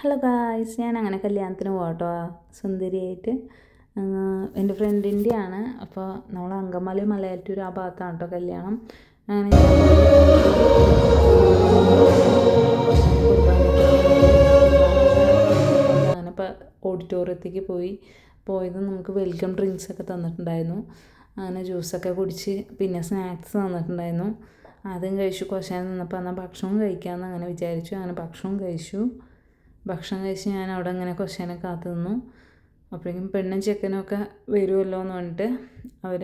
Hello guys, ഞാൻ അങ്ങനെ കല്യാണത്തിന് പോകട്ടോ സുന്ദരിയായിട്ട്. എൻ്റെ ഫ്രണ്ടിൻ്റെയാണ്. അപ്പോൾ നമ്മൾ അങ്കമാലി മലയാറ്റൂർ ആ ഭാഗത്താണ് കേട്ടോ കല്യാണം. അങ്ങനെ അങ്ങനെ ഇപ്പോൾ ഓഡിറ്റോറിയത്തേക്ക് പോയത് നമുക്ക് വെൽക്കം ഡ്രിങ്ക്സൊക്കെ തന്നിട്ടുണ്ടായിരുന്നു. അങ്ങനെ ജ്യൂസൊക്കെ കുടിച്ച് പിന്നെ സ്നാക്സ് തന്നിട്ടുണ്ടായിരുന്നു. അതും കഴിച്ചു. കുറച്ച് നിന്നപ്പോൾ എന്നാൽ ഭക്ഷണം കഴിക്കാമെന്ന് അങ്ങനെ വിചാരിച്ചു. അങ്ങനെ ഭക്ഷണം കഴിച്ച് ഞാൻ അവിടെ അങ്ങനെ കുറച്ച് നേരം കാത്തു നിന്നു. അപ്പോഴേക്കും പെണ്ണും ചെക്കനും ഒക്കെ വരുമല്ലോ എന്ന് പറഞ്ഞിട്ട് അവർ